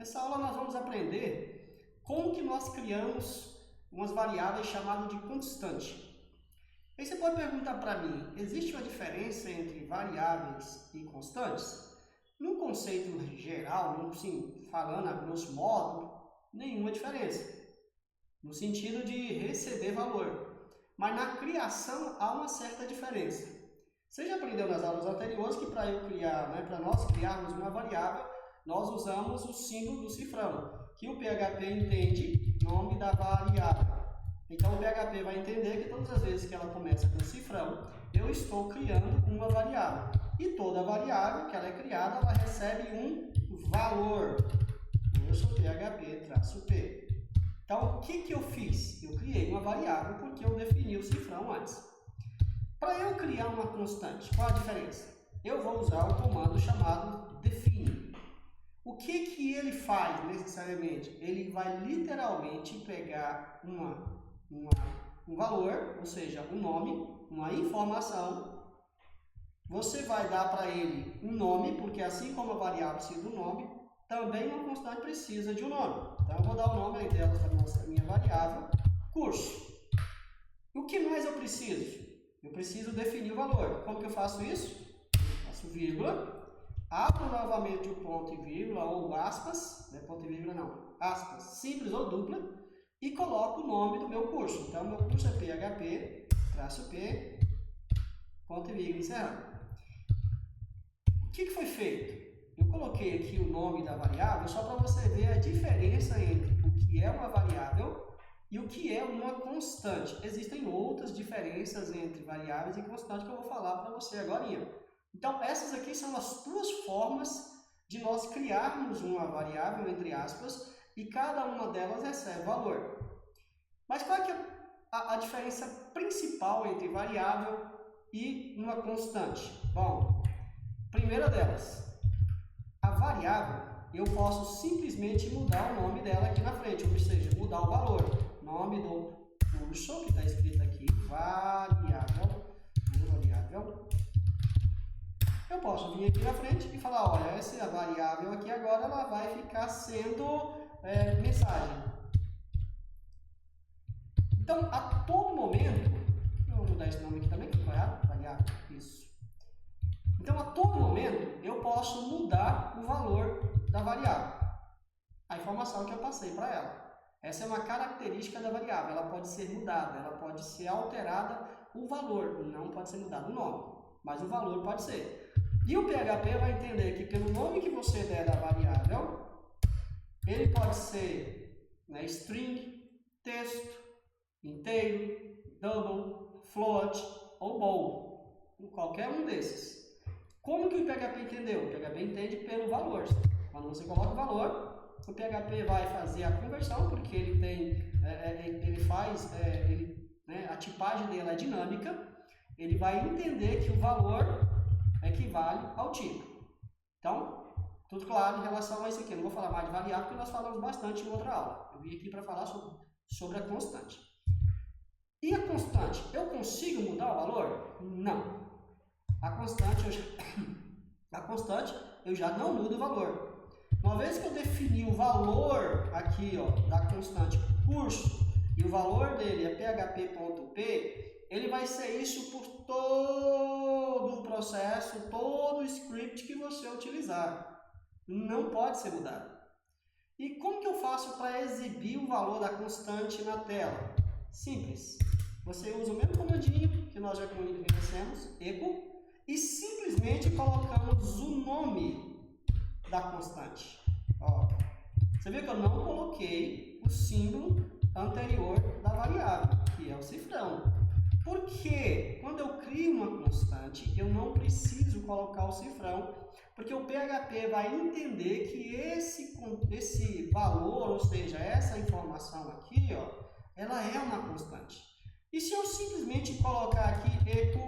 Nessa aula nós vamos aprender como que nós criamos umas variáveis chamadas de constante. Aí você pode perguntar para mim, existe uma diferença entre variáveis e constantes? No conceito geral, assim, falando a grosso modo, nenhuma diferença, no sentido de receber valor. Mas na criação há uma certa diferença. Você já aprendeu nas aulas anteriores que para nós criarmos uma variável, nós usamos o símbolo do cifrão, que o PHP entende nome da variável. Então o PHP vai entender que todas as vezes que ela começa com cifrão, eu estou criando uma variável. E toda variável que ela é criada, ela recebe um valor. Curso PHP-P. Então o que eu fiz? Eu criei uma variável porque eu defini o cifrão antes. Para eu criar uma constante, qual a diferença? Eu vou usar o comando chamado define. O que ele faz necessariamente? Ele vai literalmente pegar um valor, ou seja, um nome, uma informação. Você vai dar para ele um nome, porque assim como a variável precisa do nome, também uma constante precisa de um nome. Então eu vou dar o nome aí dela para a minha variável, curso. O que mais eu preciso? Eu preciso definir o valor. Como que eu faço isso? Eu faço vírgula, abro novamente o ponto e vírgula ou aspas, não é ponto e vírgula não, aspas, simples ou dupla, e coloco o nome do meu curso. Então, meu curso é PHP-P, ponto e vírgula, encerrando. O que foi feito? Eu coloquei aqui o nome da variável só para você ver a diferença entre o que é uma variável e o que é uma constante. Existem outras diferenças entre variáveis e constante que eu vou falar para você agora. Então, essas aqui são as duas formas de nós criarmos uma variável, entre aspas, e cada uma delas recebe valor. Mas qual é que é a diferença principal entre variável e uma constante? Bom, primeira delas, a variável, eu posso simplesmente mudar o nome dela aqui na frente, ou seja, mudar o valor. Nome do curso, que está escrito aqui, variável. Eu posso vir aqui na frente e falar, olha, essa variável aqui agora ela vai ficar sendo mensagem. Então, a todo momento, eu vou mudar esse nome aqui também, que ficou errado, variável, isso. Então, a todo momento, eu posso mudar o valor da variável, a informação que eu passei para ela. Essa é uma característica da variável, ela pode ser mudada, ela pode ser alterada, o valor não pode ser mudado o nome, mas o valor pode ser. E o PHP vai entender que pelo nome que você der da variável, ele pode ser string, texto, inteiro, double, float ou bool, qualquer um desses. Como que o PHP entendeu? O PHP entende pelo valor. Quando você coloca o valor, o PHP vai fazer a conversão, porque ele tem, a tipagem dele é dinâmica, ele vai entender que o valor equivale ao tipo. Então, tudo claro em relação a isso aqui. Eu não vou falar mais de variável, porque nós falamos bastante em outra aula. Eu vim aqui para falar sobre a constante. E a constante, eu consigo mudar o valor? Não. A constante, eu já não mudo o valor. Uma vez que eu defini o valor aqui, da constante curso, e o valor dele é php.p, ele vai ser isso por todo o processo, todo o script que você utilizar. Não pode ser mudado. E como que eu faço para exibir o valor da constante na tela? Simples. Você usa o mesmo comandinho que nós já conhecemos, echo, e simplesmente colocamos o nome da constante. Você viu que eu não coloquei o símbolo anterior da variável, que é o cifrão. Porque quando eu crio uma constante, eu não preciso colocar o cifrão, porque o PHP vai entender que esse valor, ou seja, essa informação aqui, ela é uma constante. E se eu simplesmente colocar aqui echo,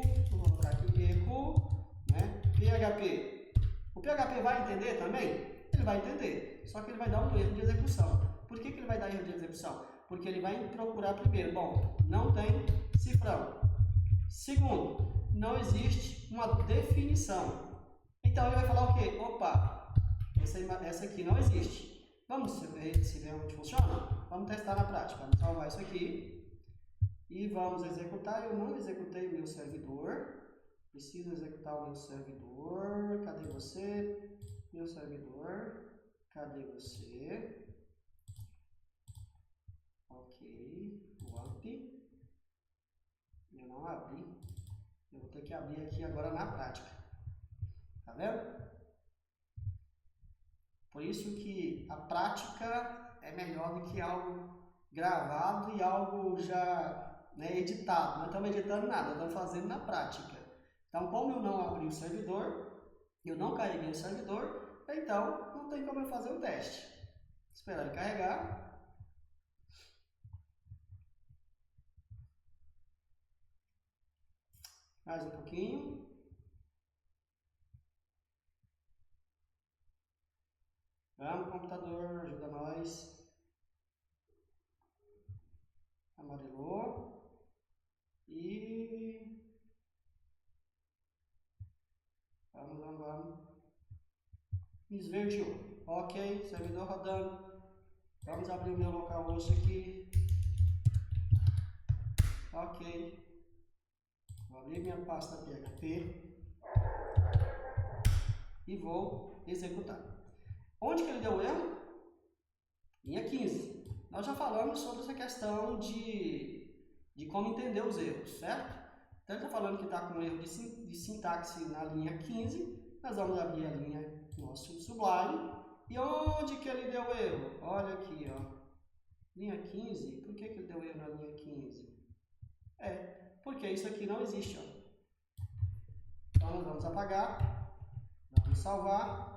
PHP, o PHP vai entender também? Ele vai entender, só que ele vai dar um erro de execução. Por que ele vai dar erro de execução? Porque ele vai procurar primeiro, não tem cifrão. Segundo, não existe uma definição. Então ele vai falar o quê? Opa, essa aqui não existe. Vamos ver se realmente funciona? Vamos testar na prática. Vamos salvar isso aqui e vamos executar. Eu não executei o meu servidor. Preciso executar o meu servidor. Cadê você? Meu servidor. Cadê você? Ok. WAMP. Eu não abri. Eu vou ter que abrir aqui agora na prática. Tá vendo? Por isso que a prática é melhor do que algo gravado e algo já editado. Não estamos editando nada, estamos fazendo na prática. Então, como eu não abri o servidor, eu não carreguei o servidor, então não tem como eu fazer o teste. Esperar ele carregar. Mais um pouquinho. Vamos, computador, ajuda nós. Amarelou. E... Vamos. Esverdeou. Ok, servidor rodando. Vamos abrir o meu localhost aqui. Ok. Vou abrir minha pasta PHP. E vou executar. Onde que ele deu erro? Linha 15. Nós já falamos sobre essa questão de como entender os erros, certo? Então, ele está falando que está com erro de sintaxe na linha 15. Nós vamos abrir a linha nosso Sublime. E onde que ele deu erro? Olha aqui, ó. Linha 15. Por que ele deu erro na linha 15? Porque isso aqui não existe, ó. Então, nós vamos apagar. Vamos salvar.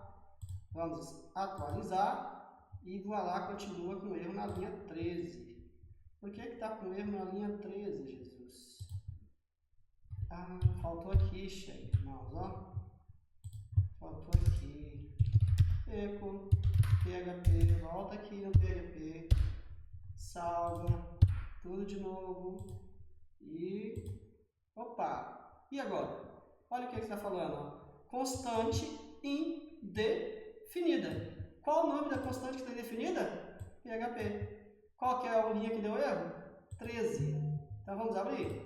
Vamos atualizar. E voilá, continua com erro na linha 13. Por que está com erro na linha 13, Jesus? Ah, faltou aqui, chefe, irmãos, ó. Faltou aqui. Eco, PHP, volta aqui no PHP. Salva. Tudo de novo. E... Opa! E agora? Olha o que ele está falando, ó. Constante indefinida. Qual o nome da constante que está definida? PHP. Qual que é a linha que deu erro? 13. Então vamos abrir?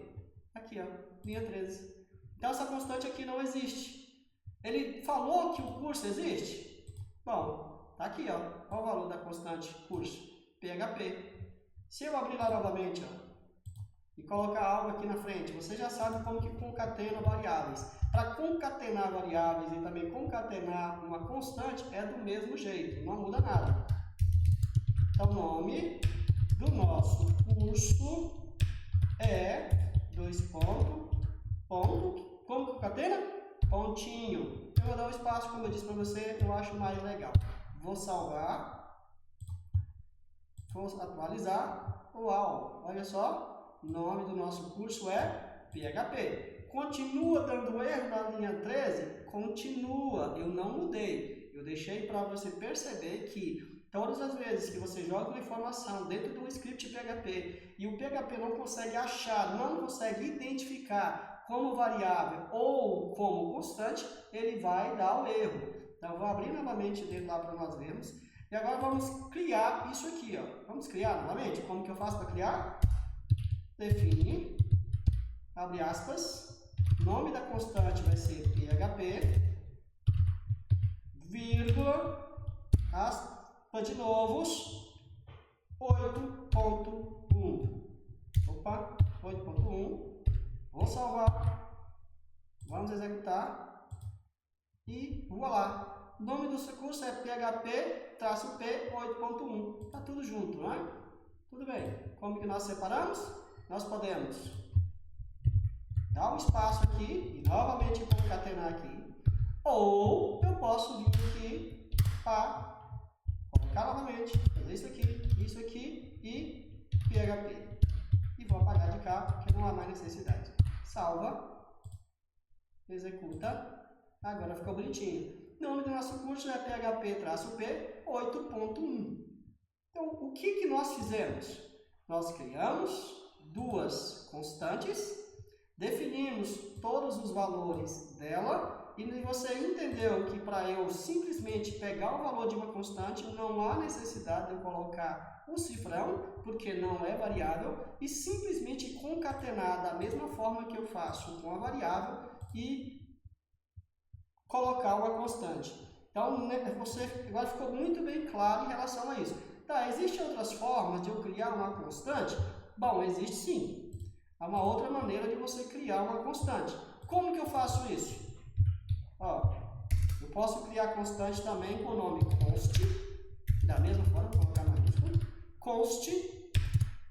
Aqui, ó, linha 13. Então essa constante aqui não existe. Ele falou que o curso existe? Bom, tá aqui, ó. Qual o valor da constante curso? PHP. Se eu abrir lá novamente, ó, e colocar algo aqui na frente, você já sabe como que concatena variáveis. Para concatenar variáveis e também concatenar uma constante é do mesmo jeito, não muda nada. Então, o nome do nosso curso é como concatena? Pontinho. Eu vou dar um espaço, como eu disse para você, eu acho mais legal. Vou salvar, vou atualizar. Uau, olha só, o nome do nosso curso é PHP. Continua dando erro na linha 13? Continua, eu não mudei. Eu deixei para você perceber que todas as vezes que você joga uma informação dentro de um script PHP e o PHP não consegue achar, não consegue identificar como variável ou como constante, ele vai dar o erro. Então, eu vou abrir novamente dele lá para nós vermos. E agora vamos criar isso aqui, ó. Vamos criar novamente? Como que eu faço para criar? Define, abre aspas, nome da constante vai ser PHP, vírgula, aspa de novos, 8.1. Opa, 8.1. Vou salvar, vamos executar e voilá. O nome do seu curso é PHP-P 8.1. Tá tudo junto, não é? Tudo bem. Como que nós separamos? Nós podemos dar um espaço aqui e novamente concatenar aqui. Ou eu posso vir aqui para colocar novamente, fazer isso aqui e PHP. E vou apagar de cá porque não há mais necessidade. Salva, executa, agora ficou bonitinho. O nome do nosso curso é PHP-P 8.1. Então, o que nós fizemos? Nós criamos duas constantes, definimos todos os valores dela E você entendeu que para eu simplesmente pegar o valor de uma constante, não há necessidade de eu colocar um cifrão, porque não é variável, e simplesmente concatenar da mesma forma que eu faço com a variável e colocar uma constante. Então, você agora ficou muito bem claro em relação a isso. Tá, existem outras formas de eu criar uma constante? Bom, existe sim. Há uma outra maneira de você criar uma constante. Como que eu faço isso? Ó, eu posso criar constante também com o nome const, da mesma forma, vou colocar maiúsculo, const,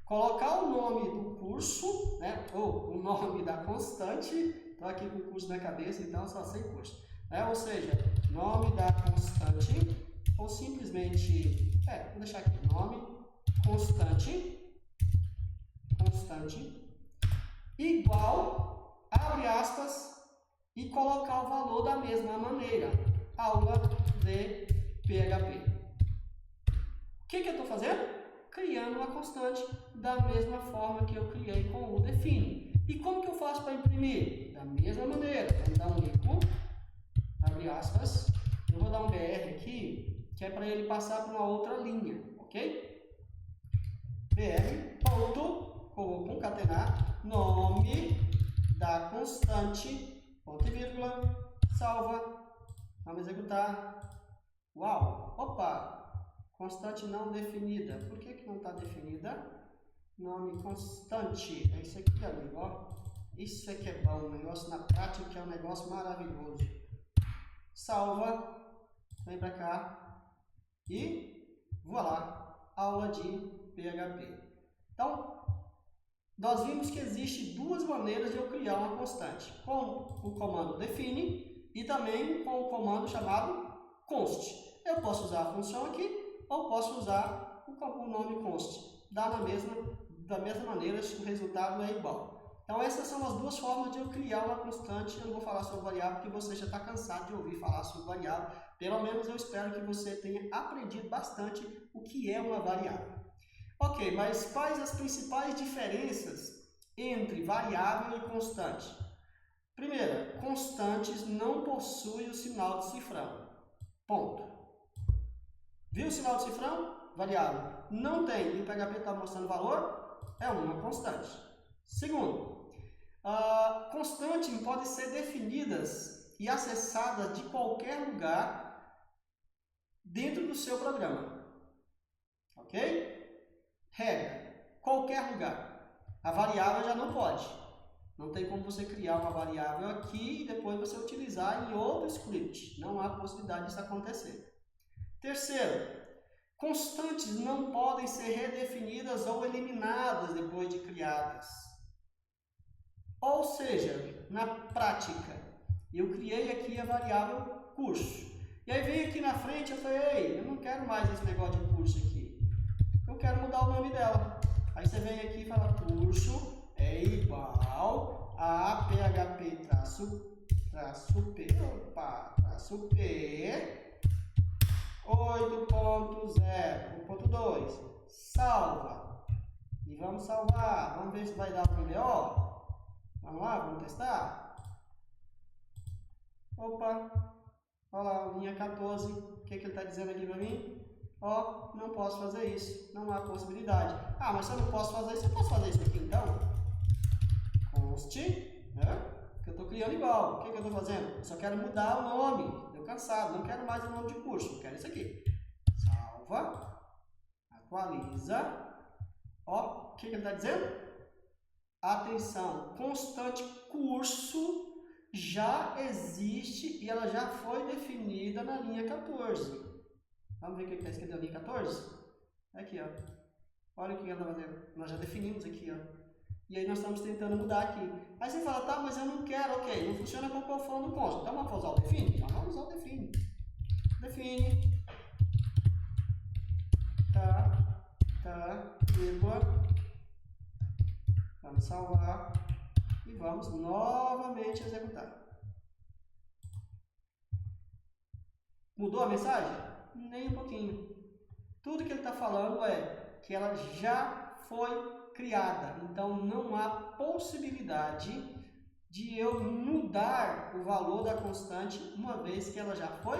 colocar o nome do curso, né, ou o nome da constante, estou aqui com o curso na cabeça, então só sei curso, né, ou seja, nome da constante, ou simplesmente, vou deixar aqui, nome, constante, igual, abre aspas, e colocar o valor da mesma maneira, aula de PHP. O que eu estou fazendo? Criando uma constante da mesma forma que eu criei com o define. E como que eu faço para imprimir? Da mesma maneira, vamos dar um equal, abre aspas, eu vou dar um BR aqui, que é para ele passar para uma outra linha, ok? BR, ponto, vou concatenar, nome da constante, ponto e vírgula, salva, vamos executar. Uau, opa, constante não definida. Por que não está definida? Nome constante, é isso aqui, amigo, ó. Isso aqui é bom, o negócio na prática é um negócio maravilhoso. Salva, vem para cá e voilá, aula de PHP. Então, nós vimos que existe duas maneiras de eu criar uma constante, com o comando define e também com o comando chamado const. Eu posso usar a função aqui ou posso usar o nome const. Dá da mesma maneira, o resultado é igual. Então essas são as duas formas de eu criar uma constante. Eu não vou falar sobre variável porque você já está cansado de ouvir falar sobre variável. Pelo menos eu espero que você tenha aprendido bastante o que é uma variável. Ok, mas quais as principais diferenças entre variável e constante? Primeira, constantes não possuem o sinal de cifrão. Ponto. Viu o sinal de cifrão? Variável. Não tem. E o PHP está mostrando valor? É uma constante. Segundo, constantes podem ser definidas e acessadas de qualquer lugar dentro do seu programa. Ok? Regra, qualquer lugar. A variável já não pode. Não tem como você criar uma variável aqui e depois você utilizar em outro script. Não há possibilidade disso acontecer. Terceiro, constantes não podem ser redefinidas ou eliminadas depois de criadas. Ou seja, na prática, eu criei aqui a variável curso. E aí vem aqui na frente eu falei, ei, eu não quero mais esse negócio de curso aqui. Eu quero mudar o nome dela. Aí você vem aqui e fala, curso é igual a PHP P 8.0.2. Salva. E vamos salvar. Vamos ver se vai dar um BO. Vamos lá, vamos testar. Opa. Olha lá, linha 14. O que ele está dizendo aqui para mim? Ó, não posso fazer isso. Não há possibilidade. Ah, mas se eu não posso fazer isso, eu posso fazer isso aqui então? Const, né? Que eu estou criando igual. O que eu estou fazendo? Eu só quero mudar o nome. Estou cansado, não quero mais o nome de curso. Eu quero isso aqui. Salva. Atualiza. Ó, o que ele está dizendo? Atenção, constante curso já existe e ela já foi definida na linha 14. Vamos ver o que está escrito na linha 14? Aqui, ó. Olha o que ela está fazendo. Nós já definimos aqui, ó. E aí nós estamos tentando mudar aqui. Aí você fala, tá, mas eu não quero, ok. Não funciona com o que eu falo no const. Então vamos usar o define? Então vamos usar o define. Define. Tá, vírgula. Vamos salvar. E vamos novamente executar. Mudou a mensagem? Nem um pouquinho. Tudo que ele está falando é que ela já foi criada. Então não há possibilidade de eu mudar o valor da constante uma vez que ela já foi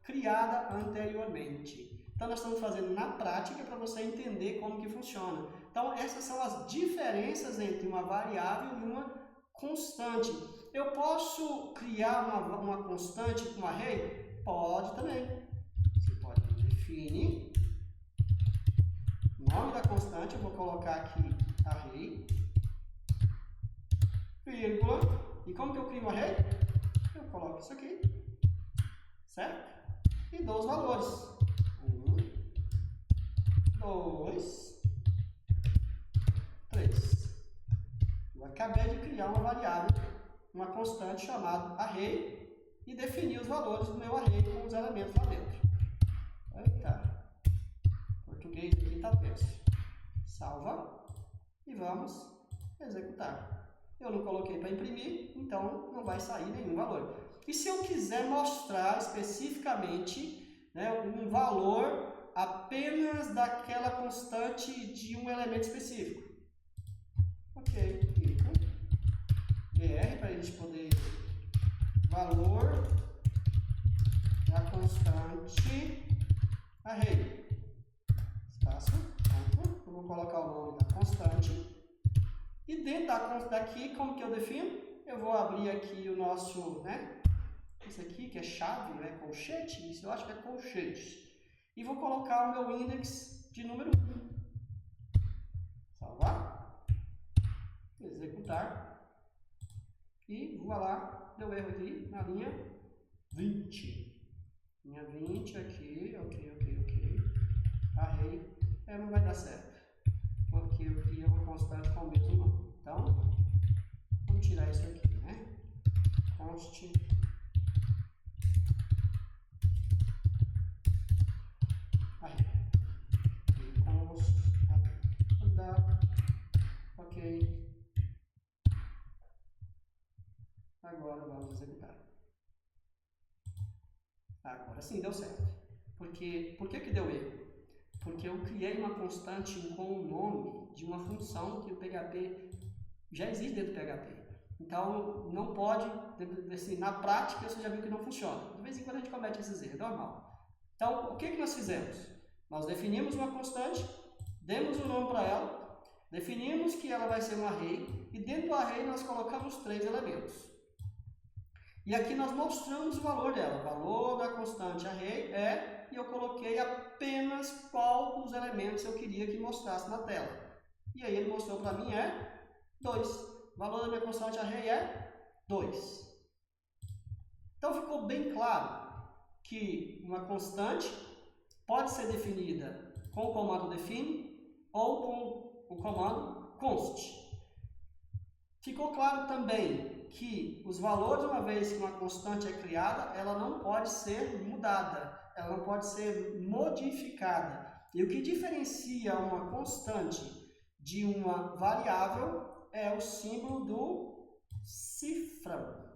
criada anteriormente. Então, nós estamos fazendo na prática para você entender como que funciona. Então, essas são as diferenças entre uma variável e uma constante. Eu posso criar uma constante com um array? Pode também. Você pode definir o nome da constante, eu vou colocar aqui array, vírgula, e como que eu crio um array? Eu coloco isso aqui, certo? E dou os valores. 1, 2, 3. Eu acabei de criar uma variável, uma constante chamada array, e definir os valores do meu array com os elementos lá dentro. Eita, português aqui está tenso. Salva e vamos executar. Eu não coloquei para imprimir, então não vai sair nenhum valor. E se eu quiser mostrar especificamente, né, um valor apenas daquela constante de um elemento específico? Ok, clico. BR para a gente poder valor da constante array. Espaço, ponto. Eu vou colocar o nome da constante. E dentro daqui, como que eu defino? Eu vou abrir aqui o nosso, né? Isso aqui que é chave, né? Colchete, isso eu acho que é colchete. E vou colocar o meu index de número 1. Salvar. Executar. E vou lá, deu erro aqui na linha 20. Linha 20 aqui, ok. Array, não vai dar certo. Porque eu queria uma constante com o mesmo nome. Então, vamos tirar isso aqui, né? Const. Array. Ok. Agora vamos executar. Agora sim, deu certo. Por que deu erro? Porque eu criei uma constante com o nome de uma função que o PHP já existe dentro do PHP. Então, não pode, assim, na prática, você já viu que não funciona. De vez em quando a gente comete esses erros, é normal. Então, o que nós fizemos? Nós definimos uma constante, demos um nome para ela, definimos que ela vai ser um array, e dentro do array nós colocamos 3 elementos. E aqui nós mostramos o valor dela. O valor da constante array e eu coloquei apenas qual dos elementos eu queria que mostrasse na tela. E aí ele mostrou para mim 2. O valor da minha constante array é 2. Então ficou bem claro que uma constante pode ser definida com o comando define ou com o comando const. Ficou claro também que os valores, uma vez que uma constante é criada, ela não pode ser mudada, ela não pode ser modificada. E o que diferencia uma constante de uma variável é o símbolo do cifrão.